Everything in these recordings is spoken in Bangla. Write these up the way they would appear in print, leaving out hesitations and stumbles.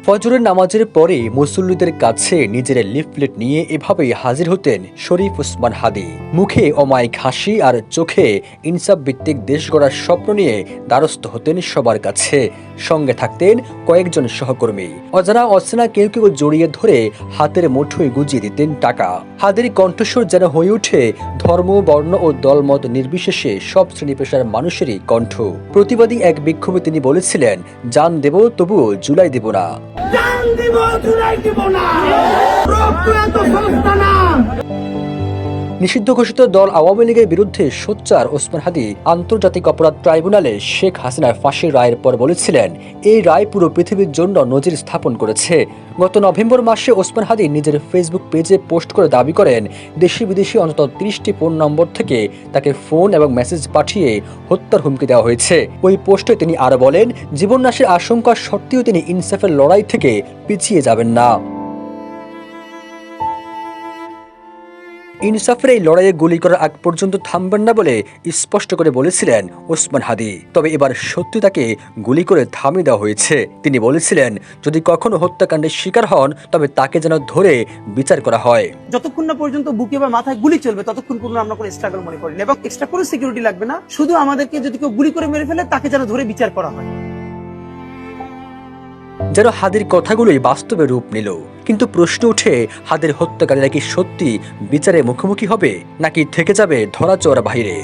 ফজরের নামাজের পরে মুসল্লিদের কাছে নিজের লিফলেট নিয়ে এভাবেই হাজির হতেন শরীফ ওসমান হাদী। মুখে অমায়িক হাসি আর চোখে ইনসাফ ভিত্তিক দেশ গড়ার স্বপ্ন নিয়ে দ্বারস্থ হতেন সবার কাছে। সঙ্গে থাকতেন কয়েকজন সহকর্মী। অজানা অচেনা কেউ কেউ জড়িয়ে ধরে হাতের মুঠোয় গুজিয়ে দিতেন টাকা। হাদীর কণ্ঠস্বর যেন হয়ে ওঠে ধর্ম, বর্ণ ও দলমত নির্বিশেষে সব শ্রেণী পেশার মানুষেরই কণ্ঠ। প্রতিবাদী এক বিক্ষোভে তিনি বলেছিলেন, জান দেব তবুও জুলাই দেব না। নিষিদ্ধ ঘোষিত দল আওয়ামী লীগের বিরুদ্ধে সোচ্চার ওসমান হাদী আন্তর্জাতিক অপরাধ ট্রাইব্যুনালে শেখ হাসিনার ফাঁসির রায়ের পর বলেছিলেন, এই রায় পুরো পৃথিবীর জন্য নজির স্থাপন করেছে। গত নভেম্বর মাসে ওসমান হাদী নিজের ফেসবুক পেজে পোস্ট করে দাবি করেন, দেশি বিদেশি অন্তত 30টি ফোন নম্বর থেকে তাকে ফোন এবং মেসেজ পাঠিয়ে হত্যার হুমকি দেওয়া হয়েছে। ওই পোস্টে তিনি আরো বলেন, জীবননাশের আশঙ্কা সত্ত্বেও তিনি ইনসাফের লড়াই থেকে পিছিয়ে যাবেন না। ইনসাফের এই লড়াইয়ে গুলি করার আগ পর্যন্ত থামবেন না বলে স্পষ্ট করে বলেছিলেন ওসমান হাদী। তবে এবার সত্যি তাকে গুলি করে থামিয়ে দেওয়া হয়েছে। তিনি বলেছিলেন, যদি কখনো হত্যাকাণ্ডের শিকার হন তবে তাকে যেন ধরে বিচার করা হয়। যতক্ষণ না পর্যন্ত বুকে বা মাথায় গুলি চলবে ততক্ষণ পর্যন্ত আমরা কোনো স্ট্রাগল মনে করি না, এবং এক্সট্রা কোনো সিকিউরিটি লাগবে না। শুধু আমাদেরকে যদি কেউ গুলি করে মেরে ফেলে তাকে যেন ধরে বিচার করা হয়। যেন হাদীর কথাগুলোই বাস্তবে রূপ নিল। কিন্তু প্রশ্ন উঠে, হাদীর হত্যাকারীরা কি সত্যি বিচারে মুখোমুখি হবে নাকি থেকে যাবে ধরাছোঁয়ার বাইরে?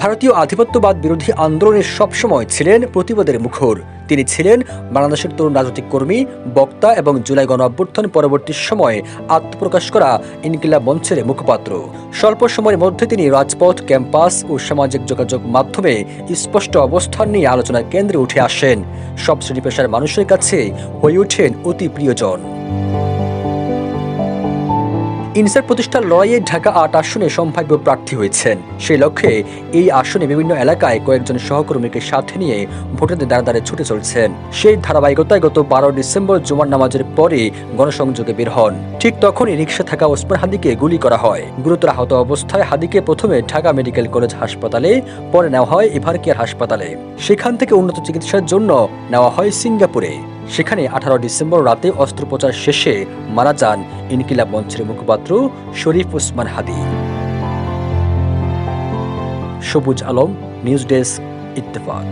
ভারতীয় আধিপত্যবাদ বিরোধী আন্দোলনের সবসময় ছিলেন প্রতিবাদের মুখর। তিনি ছিলেন বাংলাদেশের তরুণ রাজনৈতিক কর্মী, বক্তা এবং জুলাই গণ অভ্যুত্থান পরবর্তী সময়ে আত্মপ্রকাশ করা ইনকিলাব মঞ্চের মুখপাত্র। স্বল্প সময়ের মধ্যে তিনি রাজপথ, ক্যাম্পাস ও সামাজিক যোগাযোগ মাধ্যমে স্পষ্ট অবস্থান নিয়ে আলোচনার কেন্দ্রে উঠে আসেন। সব শ্রেণী পেশার মানুষের কাছে হয়ে ওঠেন অতি প্রিয়জন। ইনসাফ প্রতিষ্ঠার লড়াইয়ে ঢাকা ৮ আসনে সম্ভাব্য প্রার্থী হয়েছেন। সেই লক্ষ্যে এই আসনে বিভিন্ন এলাকায় কয়েকজন সহকর্মীকে সাথে নিয়ে ভোটারদের দ্বারা দ্বারে ছুটে চলছেন। সেই ধারাবাহিকতায় গত 12 ডিসেম্বর জুমার নামাজের পরে গণসংযোগে বের হন। ঠিক তখনই রিকশা থাকা ওসমান হাদীকে গুলি করা হয়। গুরুতর আহত অবস্থায় হাদীকে প্রথমে ঢাকা মেডিকেল কলেজ হাসপাতালে, পরে নেওয়া হয় এভার কেয়ার হাসপাতালে। সেখান থেকে উন্নত চিকিৎসার জন্য নেওয়া হয় সিঙ্গাপুরে। সেখানে 18 ডিসেম্বর রাতে অস্ত্রোপচার শেষে মারা যান ইনকিলাব মঞ্চের মুখপাত্র শরীফ ওসমান হাদী। সবুজ আলম, নিউজ ডেস্ক, ইত্তেফাক।